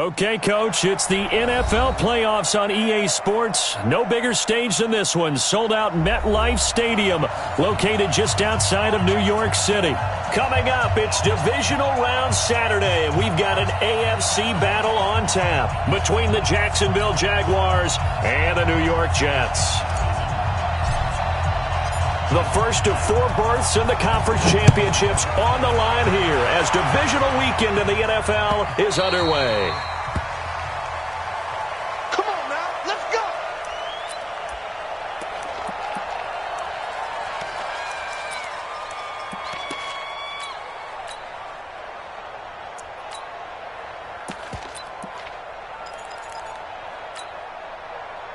Okay, Coach, it's the NFL playoffs on EA Sports. No bigger stage than this one. Sold out MetLife Stadium, located just outside of New York City. Coming up, it's Divisional Round Saturday, and we've got an AFC battle on tap between the Jacksonville Jaguars and the New York Jets. The first of 4 berths in the conference championships on the line here as divisional weekend in the NFL is underway. Come on now, let's go!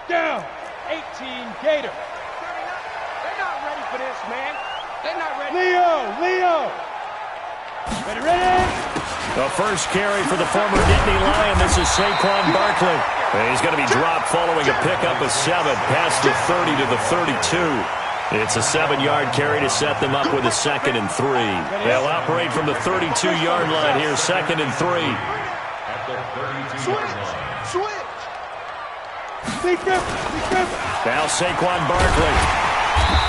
Down, 18 Gator. This, man. They're not ready. Leo! Ready? The first carry for the former Nittany Lion. This is Saquon Barkley. He's going to be dropped following a pickup of 7 past the 30 to the 32. It's a 7-yard carry to set them up with a 2nd and 3. They'll operate from the 32-yard line here, 2nd and 3. Switch. Now Saquon Barkley.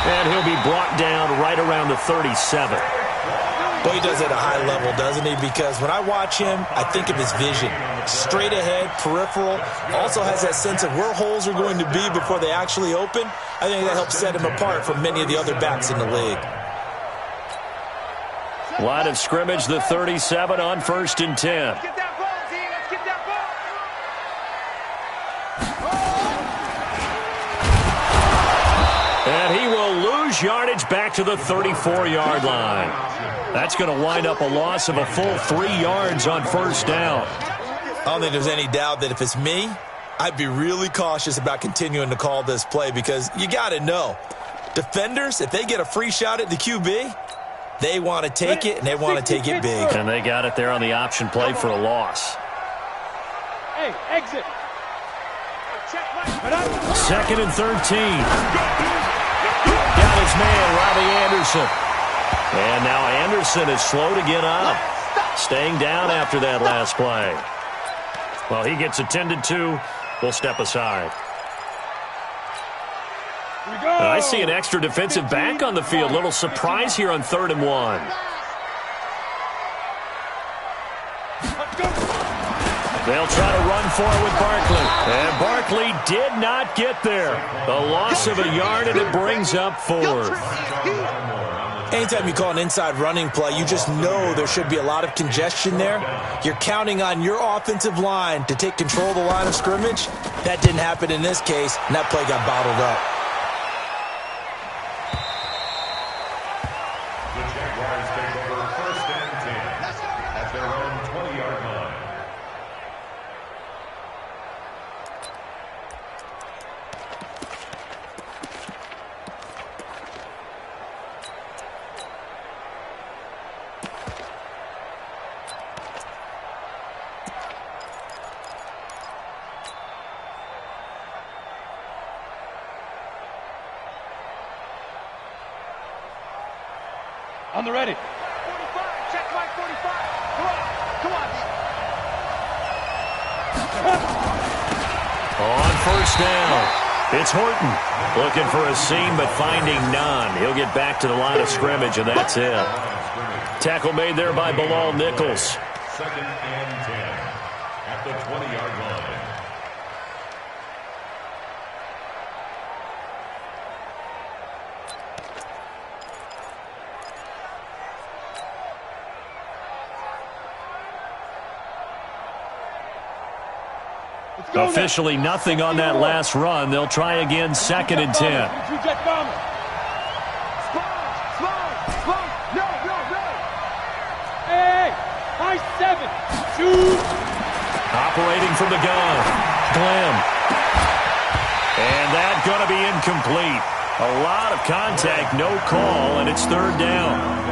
And he'll be brought down right around the 37. Well, he does it at a high level, doesn't he? Because when I watch him, I think of his vision. Straight ahead, peripheral. Also has that sense of where holes are going to be before they actually open. I think that helps set him apart from many of the other backs in the league. Line of scrimmage, the 37 on 1st and 10. Let's get that ball, Z. Let's get that ball. And he will lose yardage back to the 34-yard line. That's going to wind up a loss of a full 3 yards on 1st down. I don't think there's any doubt that if it's me, I'd be really cautious about continuing to call this play because you got to know, defenders, if they get a free shot at the QB, they want to take it, and they want to take it big. And they got it there on the option play for a loss. Hey, exit. 2nd and 13. Got his man, Robbie Anderson. And now Anderson is slow to get up. Staying down after that last play. Well, he gets attended to. We'll step aside. I see an extra defensive back on the field. Little surprise here on 3rd and 1. They'll try to run for it with Barkley. And Barkley did not get there. The loss of a yard, and it brings up 4th. Anytime you call an inside running play, you just know there should be a lot of congestion there. You're counting on your offensive line to take control of the line of scrimmage. That didn't happen in this case, and that play got bottled up. The Jaguars take over 1st and 10 at their own 20-yard line. On the ready. 45. Check my 45. Come on. On 1st down, it's Horton. Looking for a seam, but finding none. He'll get back to the line of scrimmage, and that's it. Tackle made there by Bilal Nichols. 2nd and 10 at the 20-yard line. Officially nothing on that last run. They'll try again, 2nd and 10. Hey, high 7. Shoot. Operating from the gun, Glenn. And that's going to be incomplete. A lot of contact, no call, and it's 3rd down.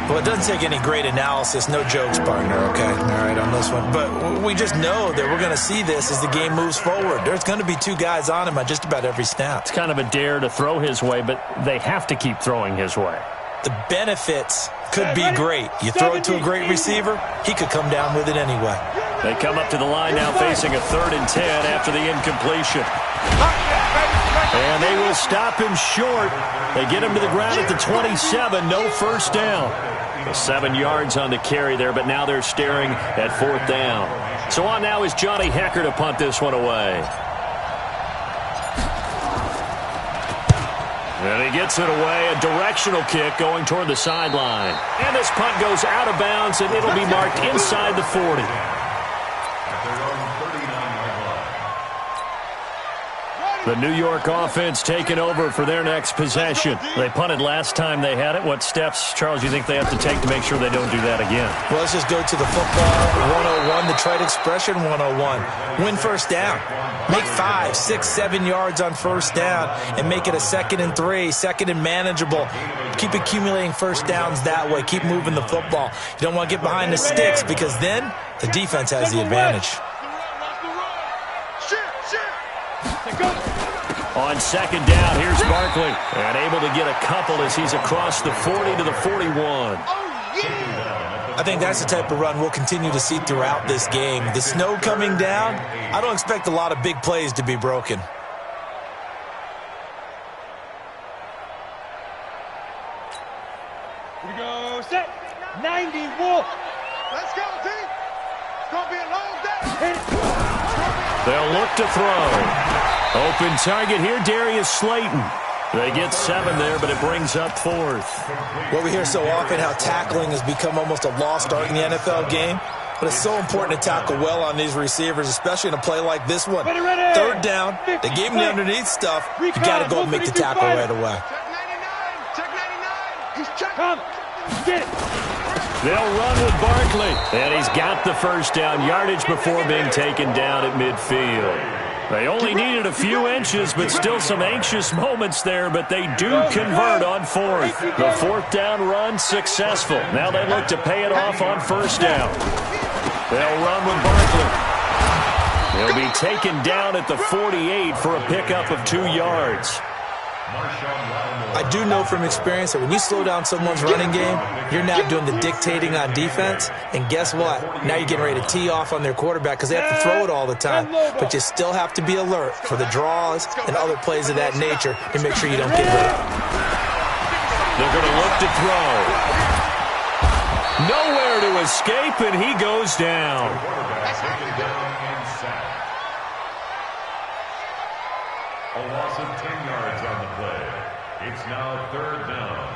Well, it doesn't take any great analysis. No jokes, partner, okay? All right, on this one. But we just know that we're going to see this as the game moves forward. There's going to be 2 guys on him on just about every snap. It's kind of a dare to throw his way, but they have to keep throwing his way. The benefits could be great. You throw it to a great receiver, he could come down with it anyway. They come up to the line now facing a 3rd and 10 after the incompletion. And they will stop him short. They get him to the ground at the 27. No first down. 7 yards on the carry there, but now they're staring at 4th down. So on now is Johnny Hekker to punt this one away. And he gets it away, a directional kick going toward the sideline. And this punt goes out of bounds, and it'll be marked inside the 40. The New York offense taking over for their next possession. They punted last time they had it. What steps, Charles, do you think they have to take to make sure they don't do that again? Well, let's just go to the football 101, the trade expression 101. Win first down. Make 5, 6, 7 yards on first down and make it a 2nd and 3, 2nd and manageable. Keep accumulating first downs that way. Keep moving the football. You don't want to get behind the sticks because then the defense has the advantage. On 2nd down, here's Barkley. And able to get a couple as he's across the 40 to the 41. I think that's the type of run we'll continue to see throughout this game. The snow coming down, I don't expect a lot of big plays to be broken. Here we go, set. 90, Wolf. Let's go, team. It's going to be a long day. They'll look to throw. Open target here, Darius Slayton. They get 7 there, but it brings up 4th. What we hear so often, how tackling has become almost a lost art in the NFL game. But it's so important to tackle well on these receivers, especially in a play like this one. 3rd down, they gave him the underneath stuff. You got to go and make the tackle right away. Check 99. He's checking. Come. Get it. They'll run with Barkley. And he's got the first down yardage before being taken down at midfield. They only needed a few inches, but still some anxious moments there, but they do convert on 4th. The 4th down run successful. Now they look to pay it off on first down. They'll run with Barkley. He'll be taken down at the 48 for a pickup of 2 yards. I do know from experience that when you slow down someone's running game, you're now doing the dictating on defense. And guess what? Now you're getting ready to tee off on their quarterback because they have to throw it all the time. But you still have to be alert for the draws and other plays of that nature to make sure you don't get hurt. They're going to look to throw. Nowhere to escape, and he goes down. A loss of 10 yards on the play. It's now 3rd down.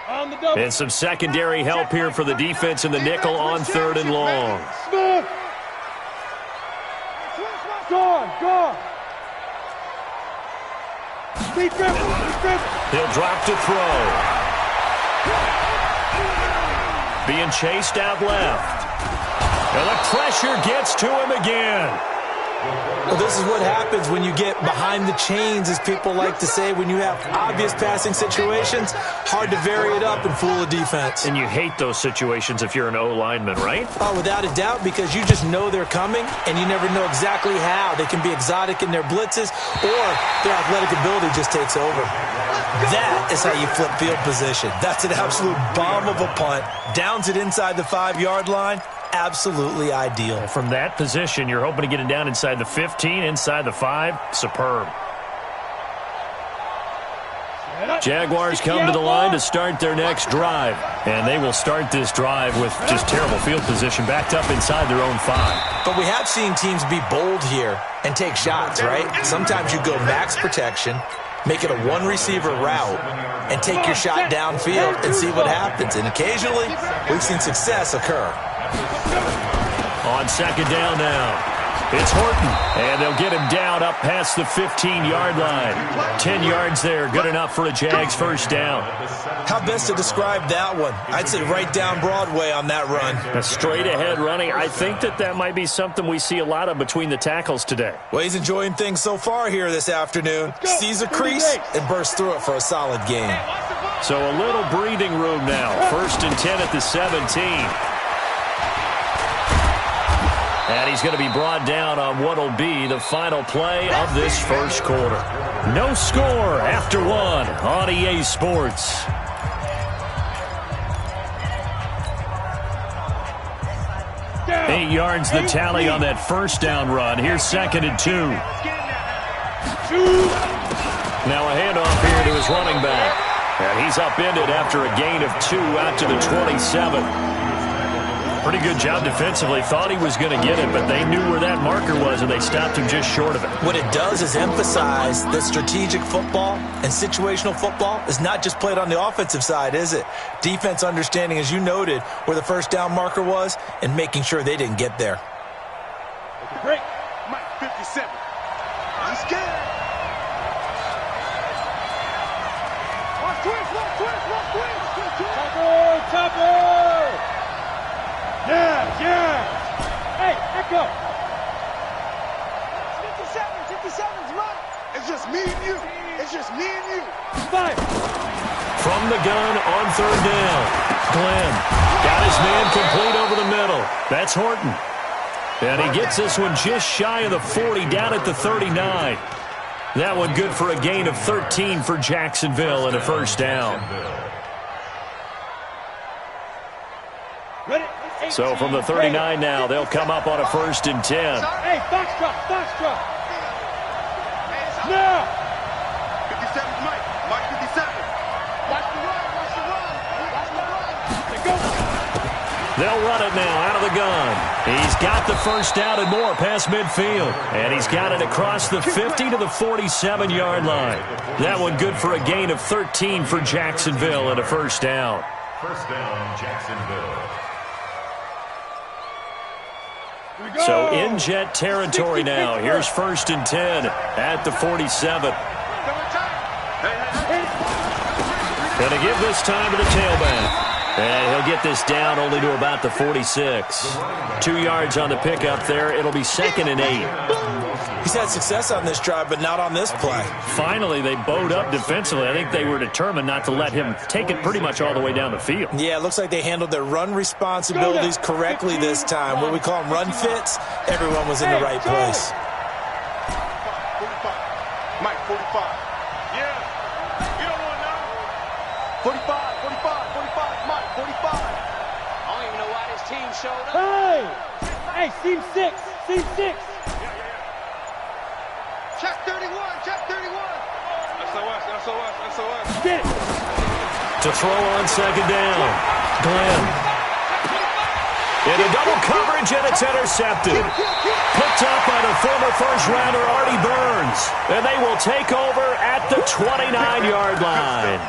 On the double. And some secondary help here for the defense in the nickel on 3rd and long. Smooth. Gone. Speed dribble. He'll drop to throw. Being chased out left. And the pressure gets to him again. Well, this is what happens when you get behind the chains, as people like to say. When you have obvious passing situations, hard to vary it up and fool a defense. And you hate those situations if you're an O-lineman, right? Oh, without a doubt, because you just know they're coming, and you never know exactly how. They can be exotic in their blitzes, or their athletic ability just takes over. That is how you flip field position. That's an absolute bomb of a punt. Downs it inside the 5-yard line. Absolutely ideal. From that position, you're hoping to get it down inside the 15, inside the 5. Superb. Jaguars come to the line to start their next drive. And they will start this drive with just terrible field position, backed up inside their own 5. But we have seen teams be bold here and take shots, right? Sometimes you go max protection, make it a one-receiver route, and take your shot downfield and see what happens. And occasionally, we've seen success occur. On 2nd down now. It's Horton, and they'll get him down up past the 15-yard line. 10 yards there, good enough for a Jags first down. How best to describe that one? I'd say right down Broadway on that run. A straight-ahead running. I think that might be something we see a lot of between the tackles today. Well, he's enjoying things so far here this afternoon. Sees a crease and bursts through it for a solid game. So a little breathing room now. 1st and 10 at the 17. And he's going to be brought down on what will be the final play of this first quarter. No score after 1 on EA Sports. 8 yards the tally on that first down run. Here's 2nd and 2. Now a handoff here to his running back. And he's upended after a gain of 2 out to the 27. Pretty good job defensively. Thought he was going to get it, but they knew where that marker was, and they stopped him just short of it. What it does is emphasize that strategic football and situational football is not just played on the offensive side, is it? Defense understanding, as you noted, where the first down marker was and making sure they didn't get there. Break. Mike, 57. He's scared. Watch twist, watch twist, watch twist. Topper, topper. Yeah. Hey, echo. 57's Mike. It's just me and you. It's just me and you. 5. From the gun on 3rd down. Glenn got his man complete over the middle. That's Horton. And he gets this one just shy of the 40, down at the 39. That one good for a gain of 13 for Jacksonville and a first down. Ready? So from the 39 now, they'll come up on a 1st and 10. Hey, box drop. Now. 57's Mike. Mike, 57. Watch the run. Let's go. They'll run it now out of the gun. He's got the first down and more past midfield. And he's got it across the 50 to the 47-yard line. That one good for a gain of 13 for Jacksonville and a first down. First down, Jacksonville. So in Jet territory now. Here's 1st and 10 at the 47. Going to give this time to the tailback. And he'll get this down only to about the 46. 2 yards on the pickup there. It'll be 2nd and 8. He's had success on this drive, but not on this play. Finally, they bowed up defensively. I think they were determined not to let him take it pretty much all the way down the field. Yeah, it looks like they handled their run responsibilities correctly this time. What we call them run fits, everyone was in the right place. 45. Mike, 45. Yeah. You don't want now. 45. Mike, 45. I don't even know why this team showed up. Hey, seam 6. Check 31. SOS. Get it. To throw on 2nd down. Glenn. Into double coverage, and it's intercepted. Picked up by the former first-rounder Artie Burns. And they will take over at the 29-yard line.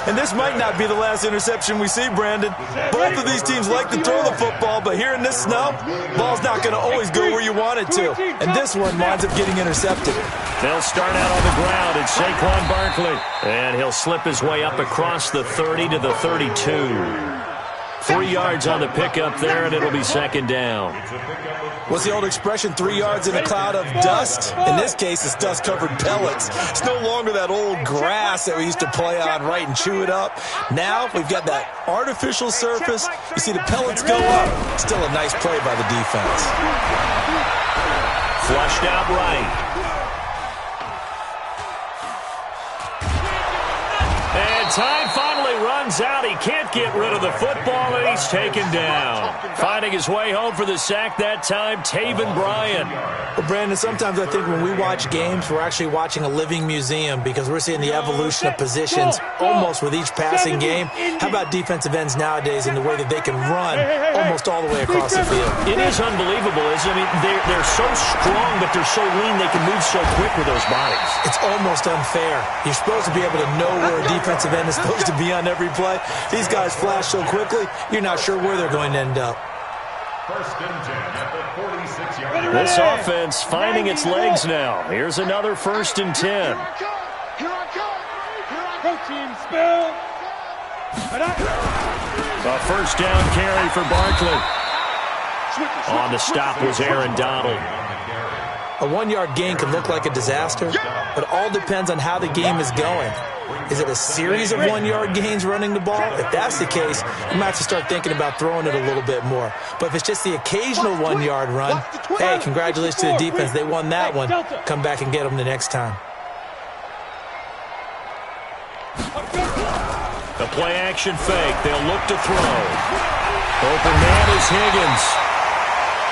And this might not be the last interception we see, Brandon. Both of these teams like to throw the football, but here in this snow, ball's not going to always go where you want it to. And this one winds up getting intercepted. They'll start out on the ground. It's Saquon Barkley. And he'll slip his way up across the 30 to the 32. 3 yards on the pickup there, and it'll be 2nd down. What's the old expression, 3 yards in a cloud of dust? In this case, it's dust-covered pellets. It's no longer that old grass that we used to play on, right, and chew it up. Now we've got that artificial surface. You see the pellets go up. Still a nice play by the defense. Flushed out right. And time finally runs out. He can't get rid of the football, and he's taken down. Finding his way home for the sack that time, Taven Bryan. Well, Brandon, sometimes I think when we watch games, we're actually watching a living museum because we're seeing the evolution of positions almost with each passing game. How about defensive ends nowadays in the way that they can run almost all the way across the field? It is unbelievable, isn't it? I mean, they're so strong, but they're so lean, they can move so quick with those bodies. It's almost unfair. You're supposed to be able to know where a defensive end is supposed to be on every play. These guys flash so quickly, you're not sure where they're going to end up. 1st and 10 at the 46-yard line. This offense finding its legs now. Here's another 1st and 10. Here I come. Protein spill. A first down carry for Barkley. On the stop was Aaron Donald. A 1-yard gain can look like a disaster, but it all depends on how the game is going. Is it a series of 1-yard gains running the ball? If that's the case, you might have to start thinking about throwing it a little bit more. But if it's just the occasional 1-yard run, hey, congratulations to the defense. They won that one. Come back and get them the next time. The play-action fake. They'll look to throw. Open man is Higgins.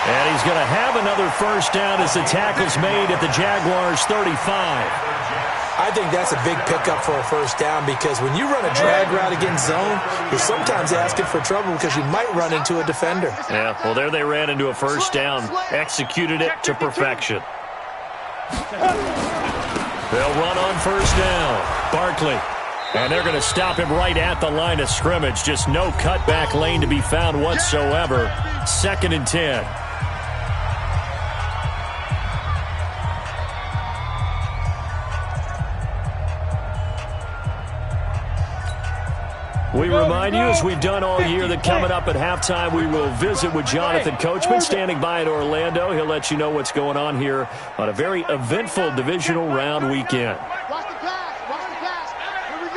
And he's going to have another first down as the tackle's made at the Jaguars' 35. I think that's a big pickup for a first down because when you run a drag route against zone, you're sometimes asking for trouble because you might run into a defender. Yeah, well, there they ran into a first down, executed it to perfection. They'll run on first down. Barkley. And they're going to stop him right at the line of scrimmage. Just no cutback lane to be found whatsoever. 2nd and 10. We remind you, as we've done all year, that coming up at halftime, we will visit with Jonathan Coachman, standing by in Orlando. He'll let you know what's going on here on a very eventful divisional round weekend. Watch the pass. Watch the pass. Here we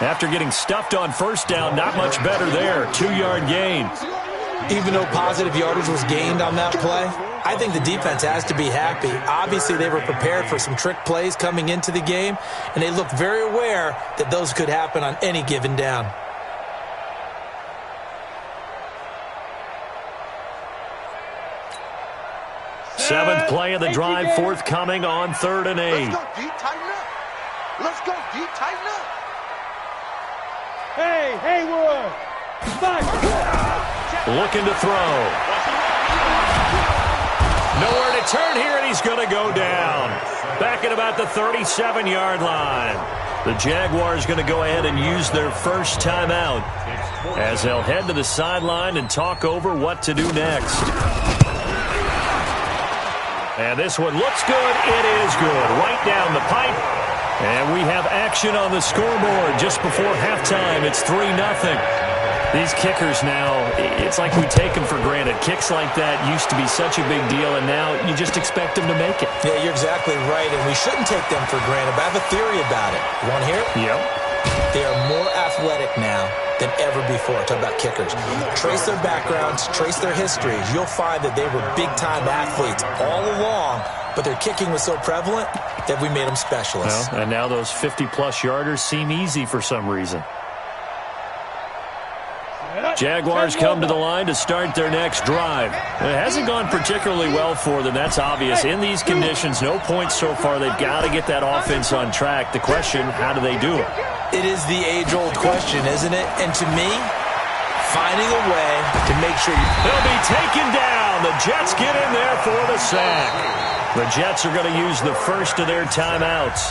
go. After getting stuffed on first down, not much better there. 2-yard gain. Even though positive yardage was gained on that play, I think the defense has to be happy. Obviously, they were prepared for some trick plays coming into the game, and they looked very aware that those could happen on any given down. Seventh play of the drive, forthcoming on 3rd and 8. Let's go deep, tighten up. Let's go deep, tighten up. Hey, Haywood. Looking to throw. Nowhere to turn here, and he's going to go down. Back at about the 37-yard line. The Jaguars going to go ahead and use their first timeout as they'll head to the sideline and talk over what to do next. And this one looks good. It is good. Right down the pipe. And we have action on the scoreboard just before halftime. It's 3-0. These kickers now, it's like we take them for granted. Kicks like that used to be such a big deal, and now you just expect them to make it. Yeah, you're exactly right, and we shouldn't take them for granted, but I have a theory about it. You want to hear it? Yep. They are more athletic now than ever before. Talk about kickers. Trace their backgrounds, trace their histories. You'll find that they were big-time athletes all along, but their kicking was so prevalent that we made them specialists. Well, and now those 50-plus yarders seem easy for some reason. Jaguars come to the line to start their next drive. It hasn't gone particularly well for them. That's obvious. In these conditions, no points so far. They've got to get that offense on track. The question, how do they do it? It is the age-old question, isn't it? And to me, finding a way to make sure you... They'll be taken down. The Jets get in there for the sack. The Jets are going to use the first of their timeouts.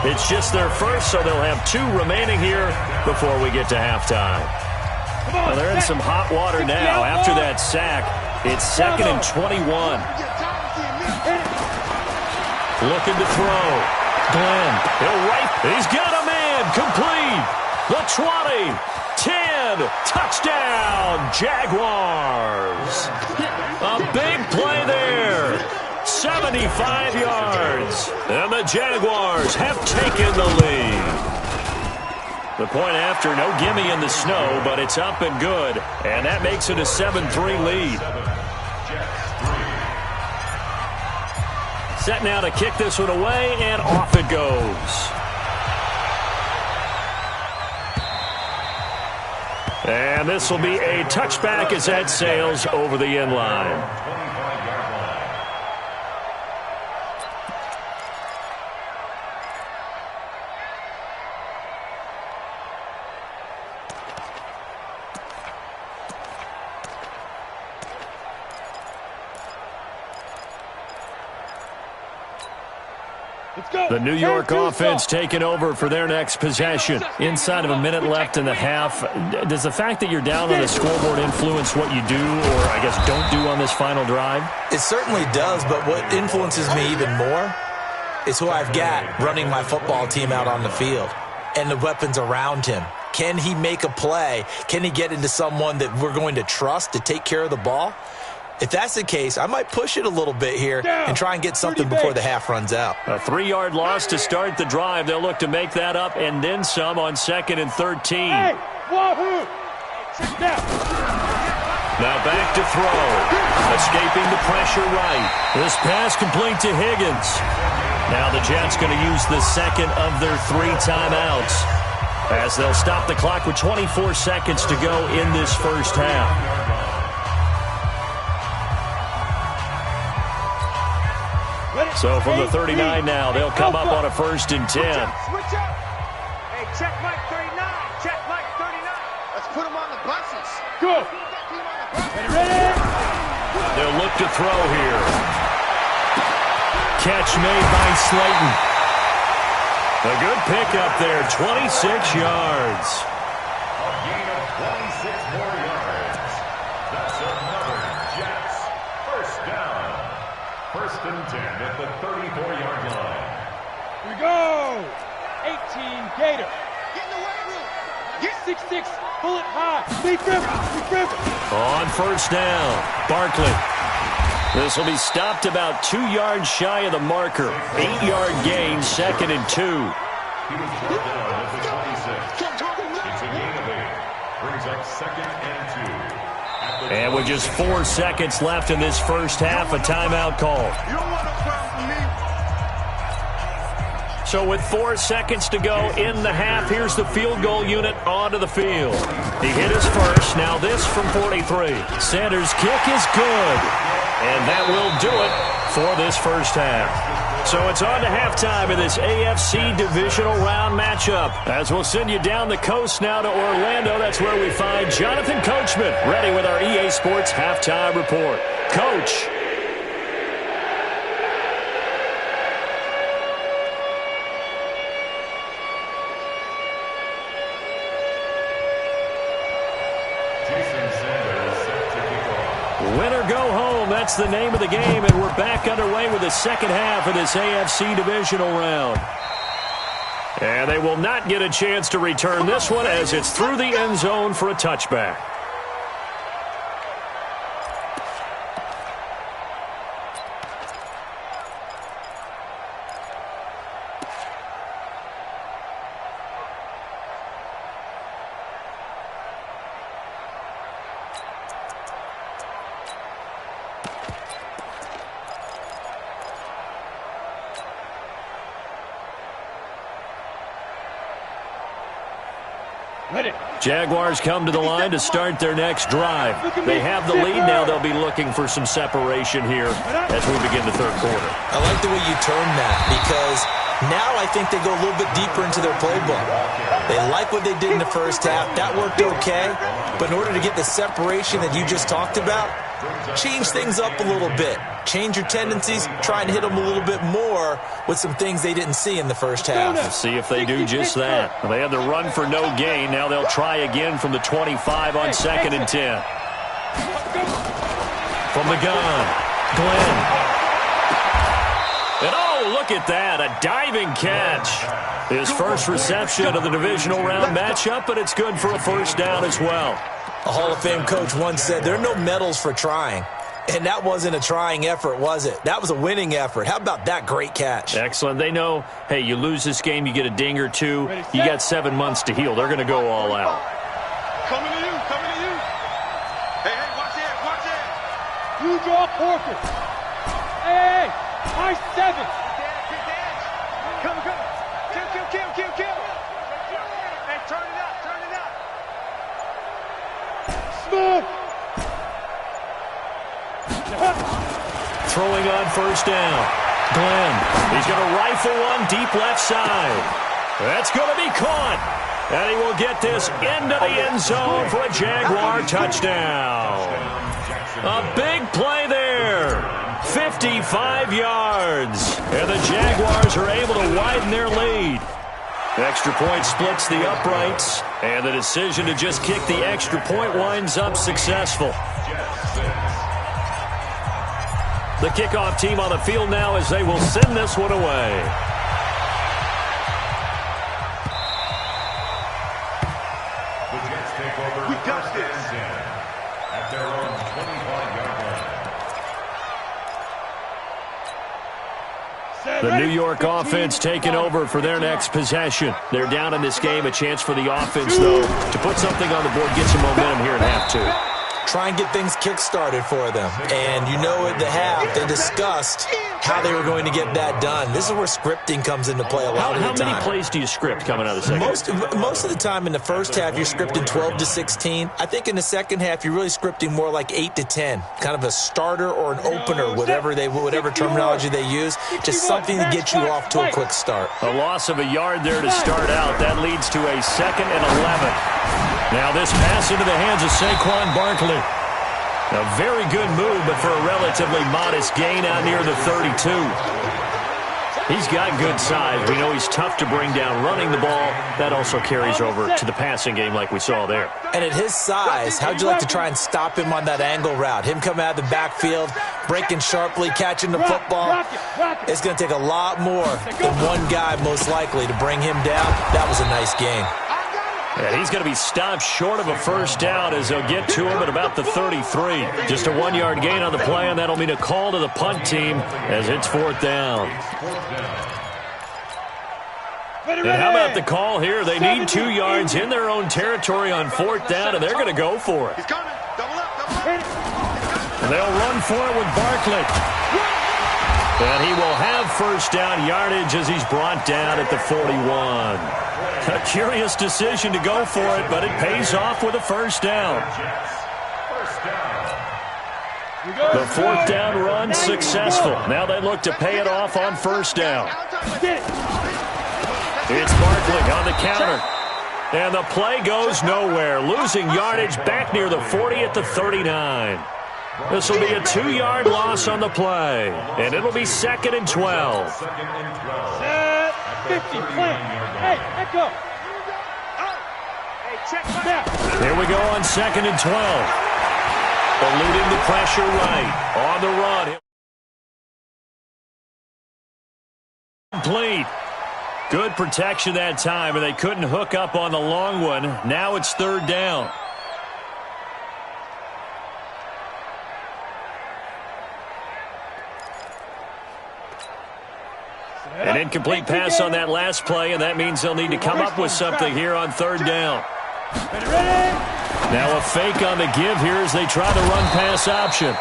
It's just their first, so they'll have 2 remaining here before we get to halftime. Well, they're in some hot water now. After that sack, it's 2nd and 21. Looking to throw. Glenn, he'll right. He's got a man. Complete. The 20. 10. Touchdown, Jaguars. A big play there. 75 yards. And the Jaguars have taken the lead. The point after, no gimme in the snow, but it's up and good. And that makes it a 7-3 lead. Set now to kick this one away, and off it goes. And this will be a touchback as that sails over the end line. The New York offense taking over for their next possession. Inside of a minute left in the half. Does the fact that you're down on the scoreboard influence what you do, or I guess don't do on this final drive? It certainly does, but what influences me even more is who I've got running my football team out on the field and the weapons around him. Can he make a play? Can he get into someone that we're going to trust to take care of the ball? If that's the case, I might push it a little bit here and try and get something before the half runs out. A 3-yard loss to start the drive. They'll look to make that up and then some on 2nd and 13. Hey, wahoo! Now back to throw. Escaping the pressure right. This pass complete to Higgins. Now the Jets going to use the second of their 3 timeouts. as they'll stop the clock with 24 seconds to go in this first half. So from the 39 now, they'll come up on a 1st and 10. Switch up. Hey, check Mike 39. Check Mike 39. Let's put him on the buses. Go. Ready? They'll look to throw here. Catch made by Slayton. A good pickup there, 26 yards. A gain of 26 more yards. That's another Jets first down. 1st and 10 at the 34-yard line. Here we go. 18 Gator. Get in the weight room. Get 6'6", pull it high. Lee Griffin. On 1st down, Barkley. This will be stopped about 2 yards shy of the marker. 8-yard gain, 2nd and 2. He was brought down at the 26. It's a gain of 8. Brings up 2nd and 2. And with just 4 seconds left in this first half, a timeout called. You don't want no problem from me. So with 4 seconds to go in the half, here's the field goal unit onto the field. He hit his first. Now this from 43. Sanders' kick is good. And that will do it for this first half. So it's on to halftime in this AFC divisional round matchup. As we'll send you down the coast now to Orlando. That's where we find Jonathan Coachman ready with our EA Sports halftime report. Coach. Win or go home, that's the name of the game, and we're back underway with the second half of this AFC divisional round. And they will not get a chance to return this one as it's through the end zone for a touchback. Jaguars come to the line to start their next drive. They have the lead now. They'll be looking for some separation here as we begin the third quarter. I like the way you term that because now I think they go a little bit deeper into their playbook. They like what they did in the first half. That worked okay. But in order to get the separation that you just talked about, change things up a little bit. Change your tendencies, try and hit them a little bit more with some things they didn't see in the first half. We'll see if they do just that. They had the run for no gain. Now they'll try again from the 25 on 2nd and 10. From the gun, Glenn. And oh, look at that, a diving catch. His first reception of the divisional round matchup, but it's good for a first down as well. A Hall of Fame coach once said, there are no medals for trying. And that wasn't a trying effort, was it? That was a winning effort. How about that great catch? Excellent. They know, hey, you lose this game, you get a ding or two. You got 7 months to heal. They're going to go all out. Coming to you. Hey, watch it. You draw Porter. Hey, my 7. Come. Kill. Hey, turn it up. Smooth. Throwing on first down. Glenn. He's going to rifle one deep left side. That's going to be caught. And he will get this into the end zone for a Jaguar touchdown. A big play there. 55 yards. And the Jaguars are able to widen their lead. Extra point splits the uprights. And the decision to just kick the extra point winds up successful. The kickoff team on the field now as they will send this one away. The Jets take over. We got this. At their own 25-yard line. The New York offense taking over for their next possession. They're down in this game. A chance for the offense, though, to put something on the board, get some momentum here in half two. try and get things kick-started for them. And you know at the half, they discussed how they were going to get that done. This is where scripting comes into play a lot of the time. How many plays do you script coming out of the second? Most of the time in the first half, you're scripting 12 to 16. I think in the second half, you're really scripting more like 8 to 10, kind of a starter or an opener, whatever terminology they use, just something to get you off to a quick start. A loss of a yard there to start out. That leads to a 2nd and 11. Now this pass into the hands of Saquon Barkley. A very good move, but for a relatively modest gain out near the 32. He's got good size. We know he's tough to bring down running the ball. That also carries over to the passing game like we saw there. And at his size, how'd you like to try and stop him on that angle route? Him coming out of the backfield, breaking sharply, catching the football. It's going to take a lot more than one guy most likely to bring him down. That was a nice game. And he's going to be stopped short of a first down as they'll get to him at about the 33. Just a 1-yard gain on the play, and that'll mean a call to the punt team as it's 4th down. And how about the call here? They need 2 yards in their own territory on 4th down, and they're going to go for it. And they'll run for it with Barkley. And he will have first down yardage as he's brought down at the 41. A curious decision to go for it, but it pays off with a first down. The 4th down run successful. Now they look to pay it off on first down. It's Barkley on the counter. And the play goes nowhere. Losing yardage back near the 40 at the 39. This will be a 2-yard loss on the play. And it'll be 2nd and 12. 50, plant. Hey, let go. Here we go on 2nd and 12. Eluding the pressure right. On the run. Complete. Good protection that time, and they couldn't hook up on the long one. Now it's 3rd down. An incomplete pass on that last play, and that means they'll need to come up with something here on 3rd down. Now a fake on the give here as they try the run-pass option.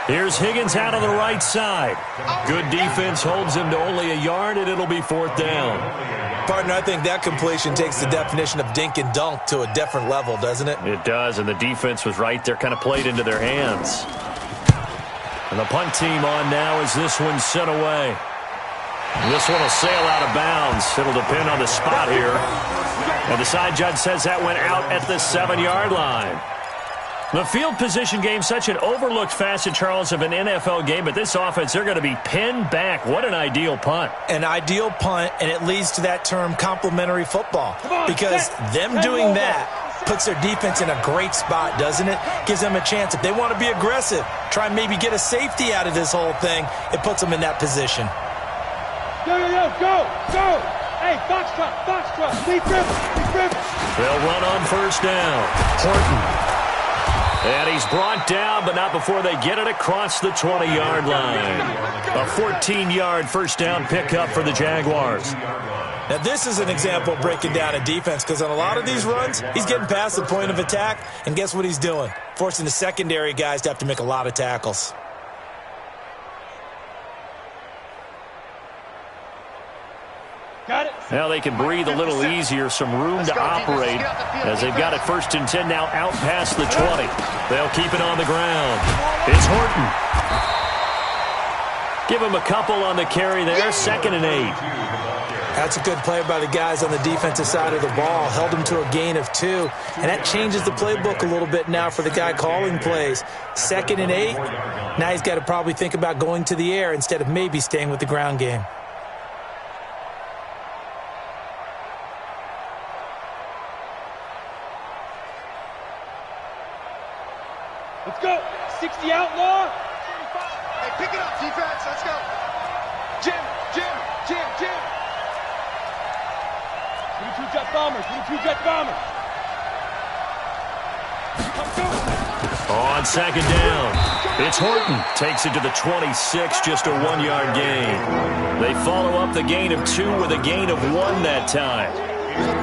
Here's Higgins out on the right side. Good defense holds him to only a yard, and it'll be 4th down. Partner, I think that completion takes the definition of dink and dunk to a different level, doesn't it? It does, and the defense was right there, kind of played into their hands. And the punt team on now as this one's sent away. This one will sail out of bounds. It'll depend on the spot here. And the side judge says that went out at the 7-yard line. The field position game, such an overlooked facet, Charles, of an NFL game, but this offense, they're going to be pinned back. What an ideal punt. An ideal punt, and it leads to that term complementary football. Because them doing that puts their defense in a great spot, doesn't it? Gives them a chance. If they want to be aggressive, try and maybe get a safety out of this whole thing, it puts them in that position. Go, go! Hey, foxtrot, deep river. They'll run on first down. Horton. And he's brought down, but not before they get it across the 20-yard line. A 14-yard first down pickup for the Jaguars. Now, this is an example of breaking down a defense, because on a lot of these runs, he's getting past the point of attack, and guess what he's doing? Forcing the secondary guys to have to make a lot of tackles. Now they can breathe a little easier, some room to operate as they've got it 1st and 10 now out past the 20. They'll keep it on the ground. It's Horton. Give him a couple on the carry there, 2nd and 8. That's a good play by the guys on the defensive side of the ball. Held him to a gain of 2, and that changes the playbook a little bit now for the guy calling plays. 2nd and 8. Now he's got to probably think about going to the air instead of maybe staying with the ground game. Let's go. 60 outlaw. Hey, pick it up, defense. Let's go. Jim. 22 jet bombers. On 2nd down, it's Horton. Takes it to the 26, just a 1-yard gain. They follow up the gain of 2 with a gain of 1 that time.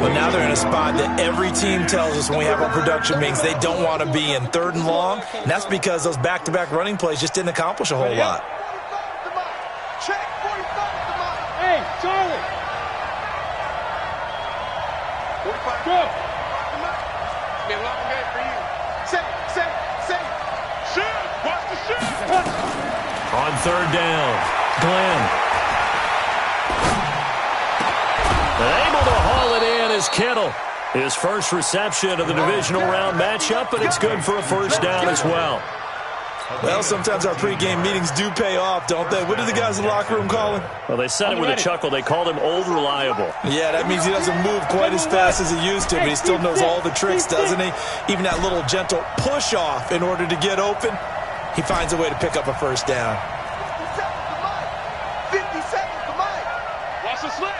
Well, now they're in a spot that every team tells us when we have our production meetings they don't want to be in, 3rd and long. And that's because those back-to-back running plays just didn't accomplish a whole lot. Check 45. Hey, Charlie. 45. Go. It's been a long day for you. Set. Shoot. Watch the shoot. On 3rd down, Glenn. Able to haul it in is Kittle. His first reception of the divisional round matchup, but it's good for a 1st down as well. Well, sometimes our pregame meetings do pay off, don't they? What did the guys in the locker room call him? Well, they said it with a chuckle. They called him Old Reliable. Yeah, that means he doesn't move quite as fast as he used to, but he still knows all the tricks, doesn't he? Even that little gentle push-off in order to get open, he finds a way to pick up a 1st down. 50 seconds to Mike. Watch the slip.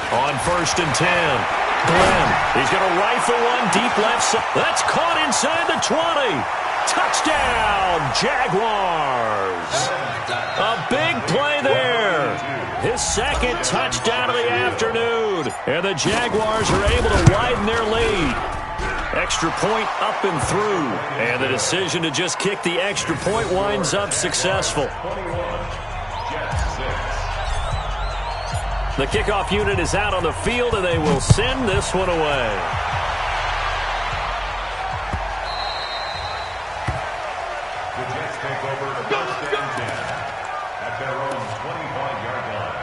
On 1st and 10, Glenn. He's going to rifle one deep left side. That's caught inside the 20. Touchdown, Jaguars. A big play there. His 2nd touchdown of the afternoon. And the Jaguars are able to widen their lead. Extra point up and through. And the decision to just kick the extra point winds up successful. The kickoff unit is out on the field, and they will send this one away. The Jets take over 1st and 10 at their own 25-yard line.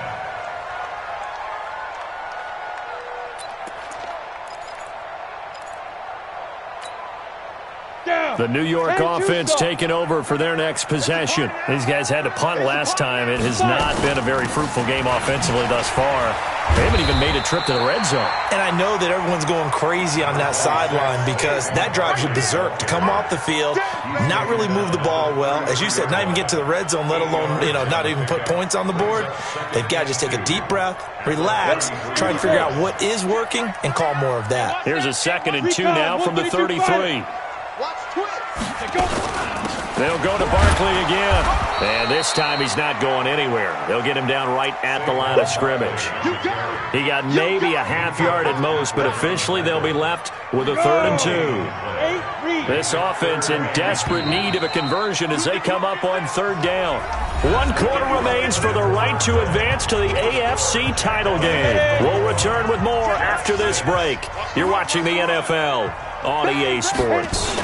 The New York offense taking over for their next possession. These guys had to punt last time. It has not been a very fruitful game offensively thus far. They haven't even made a trip to the red zone. And I know that everyone's going crazy on that sideline because that drives you berserk to come off the field, not really move the ball well. As you said, not even get to the red zone, let alone, not even put points on the board. They've got to just take a deep breath, relax, try and figure out what is working, and call more of that. Here's a 2nd and 2 now from the 33. Watch twist. They'll go to Barkley again. And this time he's not going anywhere. They'll get him down right at the line of scrimmage. He got maybe a half yard at most, but officially they'll be left with a 3rd and 2. This offense in desperate need of a conversion as they come up on 3rd down. 1 quarter remains for the right to advance to the AFC title game. We'll return with more after this break. You're watching the NFL on EA Sports.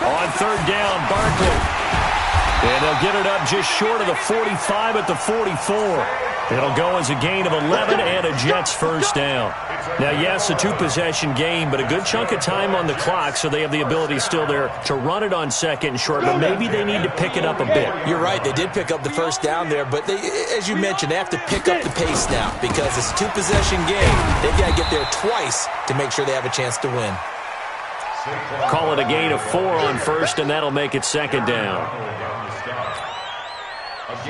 On 3rd down, Barkley. And they'll get it up just short of the 45 at the 44. It'll go as a gain of 11 and a Jets 1st down. Now, yes, a 2-possession game, but a good chunk of time on the clock, so they have the ability still there to run it on 2nd and short, but maybe they need to pick it up a bit. You're right. They did pick up the 1st down there, but as you mentioned, they have to pick up the pace now because it's a 2-possession game. They've got to get there twice to make sure they have a chance to win. Call it a gain of 4 on 1st, and that'll make it 2nd down.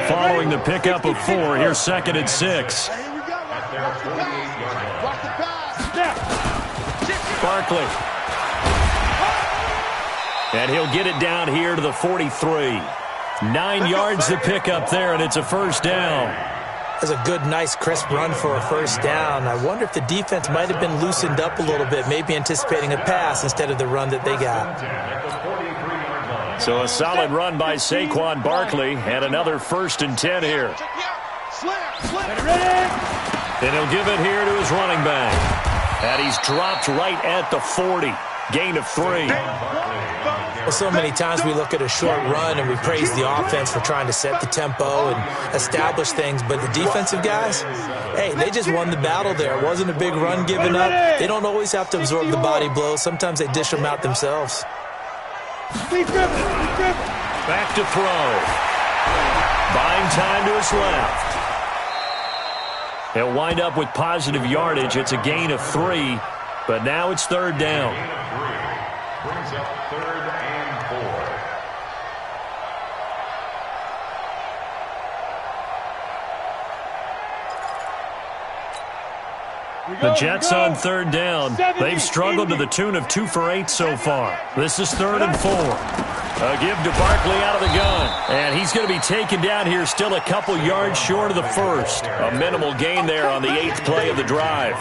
Following the pickup of 4, here's 2nd and 6. Barkley. And he'll get it down here to the 43. 9 yards to pick up there, and it's a 1st down. That's a good, nice, crisp run for a 1st down. I wonder if the defense might have been loosened up a little bit, maybe anticipating a pass instead of the run that they got. So a solid run by Saquon Barkley, and another 1st and 10 here. And he'll give it here to his running back. And he's dropped right at the 40. Gain of 3. Well, so many times we look at a short run and we praise the offense for trying to set the tempo and establish things, but the defensive guys, hey, they just won the battle there. It wasn't a big run given up. They don't always have to absorb the body blows. Sometimes they dish them out themselves. Back to throw. Buying time to his left. He'll wind up with positive yardage. It's a gain of 3, but now it's 3rd down. Brings up 3rd and 4. The Jets on 3rd down. They've struggled to the tune of 2 for 8 so far. This is 3rd and 4. A give to Barkley out of the gun. And he's going to be taken down here still a couple yards short of the first. A minimal gain there on the 8th play of the drive.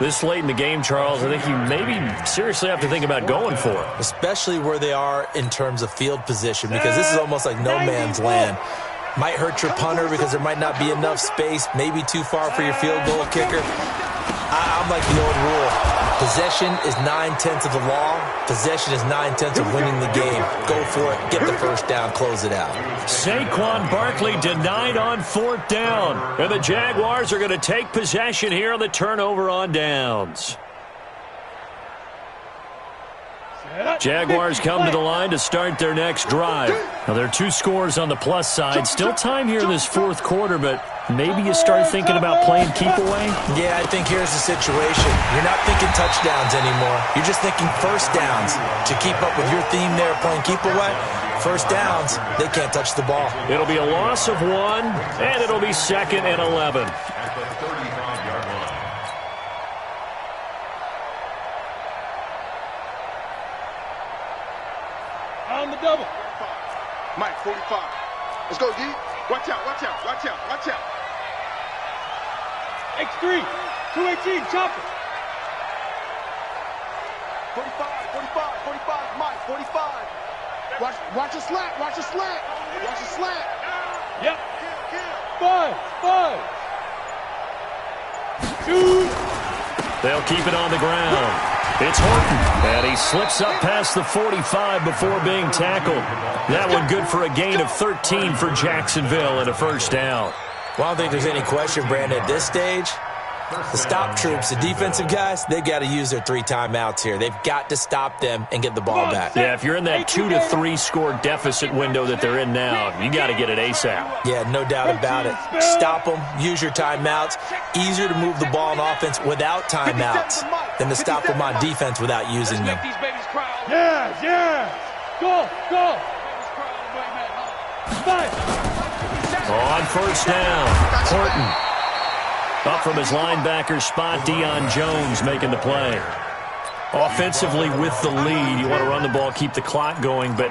This late in the game, Charles, I think you maybe seriously have to think about going for it. Especially where they are in terms of field position, because this is almost like no man's land. Might hurt your punter because there might not be enough space, maybe too far for your field goal kicker. I'm like the old rule. Possession is 9/10 of the law. Possession is 9/10 of winning the game. Go for it. Get the first down. Close it out. Saquon Barkley denied on 4th down. And the Jaguars are going to take possession here on the turnover on downs. Jaguars come to the line to start their next drive. Now, there are 2 scores on the plus side. Still time here in this 4th quarter, but maybe you start thinking about playing keep away? Yeah, I think here's the situation. You're not thinking touchdowns anymore. You're just thinking first downs. To keep up with your theme there, playing keep away, first downs, they can't touch the ball. It'll be a loss of 1, and it'll be 2nd and 11. At the 35-yard line. On the double. Mike, 45. Let's go, D. Watch out, watch out, watch out, watch out. X3. 218. Chopper. 45, 45, Mike, 45. Watch a slant, watch a slant. Watch a slant. Yep. 5. Shoot. They'll keep it on the ground. It's Horton, and he slips up past the 45 before being tackled. That one good for a gain of 13 for Jacksonville and a first down. Well, I don't think there's any question, Brandon, at this stage. The stop troops, the defensive guys, they got to use their 3 timeouts here. They've got to stop them and get the ball back. Yeah, if you're in that 2 to 3 score deficit window that they're in now, you got to get it ASAP. Yeah, no doubt about it. Stop them, use your timeouts. Easier to move the ball on offense without timeouts than to stop them on defense without using them. Yeah. Go. 5. On first down, Horton. Up from his linebacker spot, Deion Jones making the play. Offensively with the lead, you want to run the ball, keep the clock going, but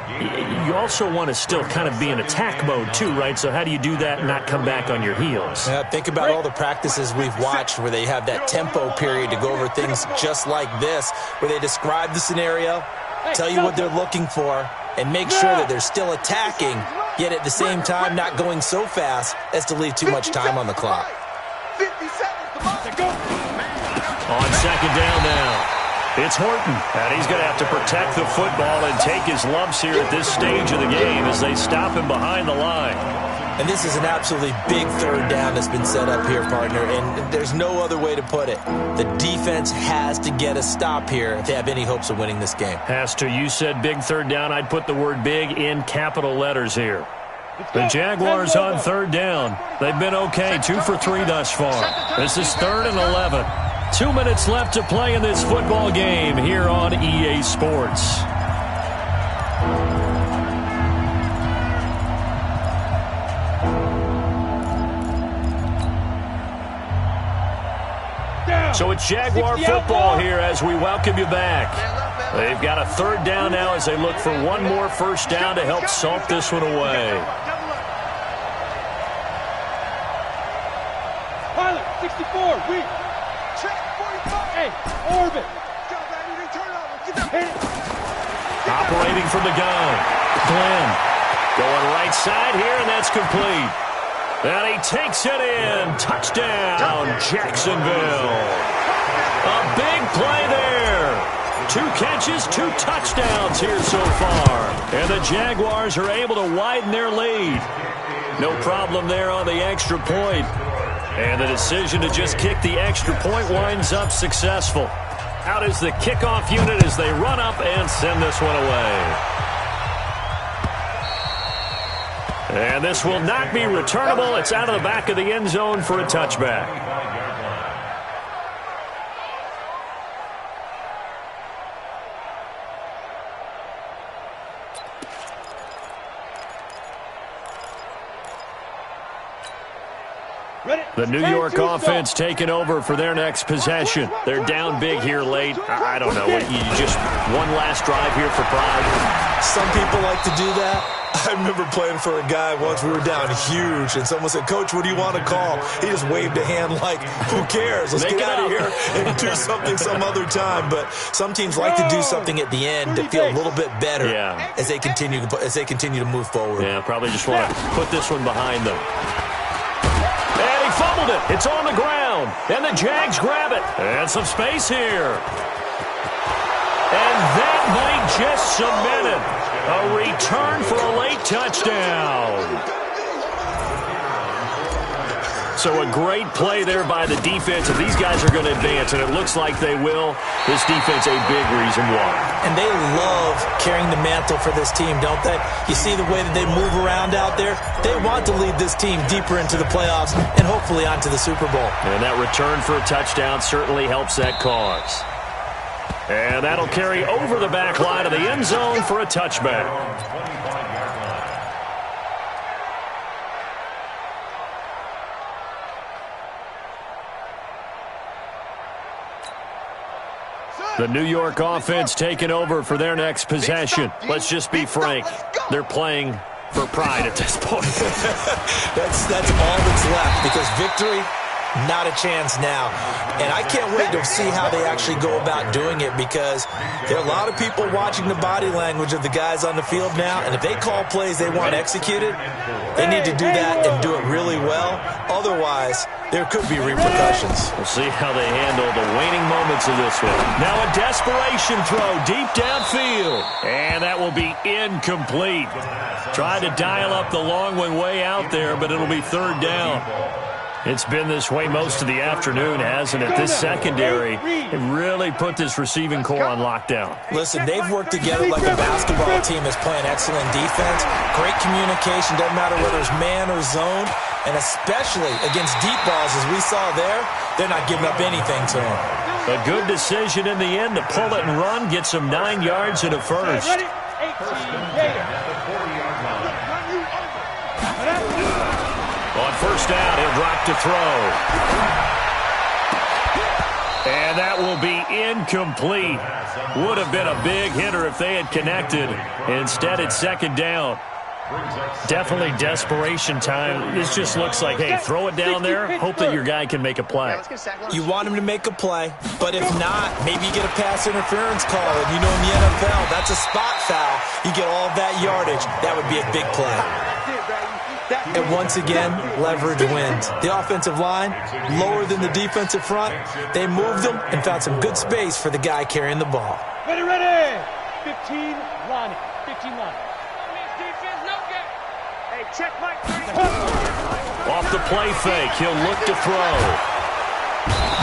you also want to still kind of be in attack mode too, right? So how do you do that and not come back on your heels? Yeah, think about all the practices we've watched where they have that tempo period to go over things just like this, where they describe the scenario, tell you what they're looking for, and make sure that they're still attacking, yet at the same time not going so fast as to leave too much time on the clock. 50 seconds. On second down now, it's Horton, and he's going to have to protect the football and take his lumps here at this stage of the game as they stop him behind the line. And this is an absolutely big 3rd down that's been set up here, partner, and there's no other way to put it. The defense has to get a stop here if they have any hopes of winning this game. Has to. You said big 3rd down. I'd put the word big in capital letters here. The Jaguars on 3rd down. They've been okay, 2 for 3 thus far. This is 3rd and 11. 2 minutes left to play in this football game here on EA Sports. So it's Jaguar football here as we welcome you back. They've got a 3rd down now as they look for one more first down to help salt this one away. Pilot, 64, weak. Check, 45. Hey, orbit. Operating from the gun, Glenn. Going right side here, and that's complete. And he takes it in. Touchdown, Jacksonville. A big play there. 2 catches, 2 touchdowns here so far. And the Jaguars are able to widen their lead. No problem there on the extra point. And the decision to just kick the extra point winds up successful. Out is the kickoff unit as they run up and send this one away. And this will not be returnable. It's out of the back of the end zone for a touchback. The New York offense taking over for their next possession. They're down big here late. I don't know. You just one last drive here for Pride. Some people like to do that. I remember playing for a guy once. We were down huge, and someone said, "Coach, what do you want to call?" He just waved a hand like, who cares? Let's get out of here and do something some other time. But some teams like to do something at the end to feel a little bit better as they continue to move forward. Yeah, probably just want to put this one behind them. And he fumbled it. It's on the ground. And the Jags grab it. And some space here. And that might just cement it. A return for a late touchdown. So a great play there by the defense. If these guys are going to advance, and it looks like they will, this defense a big reason why. And they love carrying the mantle for this team, don't they? You see the way that they move around out there? They want to lead this team deeper into the playoffs and hopefully onto the Super Bowl. And that return for a touchdown certainly helps that cause. And that'll carry over the back line of the end zone for a touchback. The New York offense taking over for their next possession. Let's just be frank. They're playing for pride at this point. That's all that's left, because victory, not a chance now. And I can't wait to see how they actually go about doing it, because there are a lot of people watching the body language of the guys on the field now, and if they call plays they want executed, they need to do that and do it really well. Otherwise, there could be repercussions. We'll see how they handle the waning moments of this one. Now a desperation throw deep downfield, and that will be incomplete. Tried to dial up the long one way out there, but it'll be third down. It's been this way most of the afternoon, hasn't it? This secondary really put this receiving core on lockdown. Listen, they've worked together like a basketball team that's playing excellent defense. Great communication, doesn't matter whether it's man or zone. And especially against deep balls, as we saw there, they're not giving up anything to them. A good decision in the end to pull it and run, get some 9 yards in a first. On first down, he'll drop to throw. And that will be incomplete. Would have been a big hitter if they had connected. Instead, it's second down. Definitely desperation time. This just looks like, hey, throw it down there, hope that your guy can make a play. You want him to make a play, but if not, maybe you get a pass interference call. And you know, in the NFL, that's a spot foul. You get all that yardage. That would be a big play. And once again, leverage wins. The offensive line, lower than the defensive front. They moved them and found some good space for the guy carrying the ball. Ready. 15 line. 15 line. Check Mike. Off the play fake, he'll look to throw.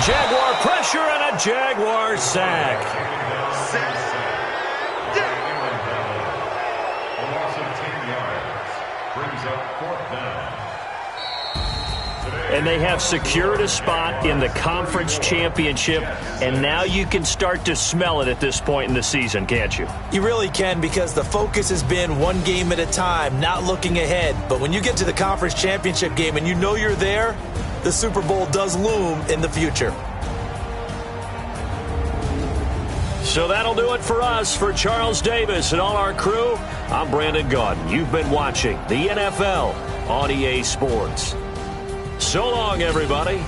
Jaguar pressure and a Jaguar sack. A loss of 10 yards brings up fourth down. And they have secured a spot in the conference championship, and now you can start to smell it at this point in the season, can't you? You really can, because the focus has been one game at a time, not looking ahead. But when you get to the conference championship game and you know you're there, the Super Bowl does loom in the future. So that'll do it for us. For Charles Davis and all our crew, I'm Brandon Gaudin. You've been watching the NFL on EA Sports. So long, everybody.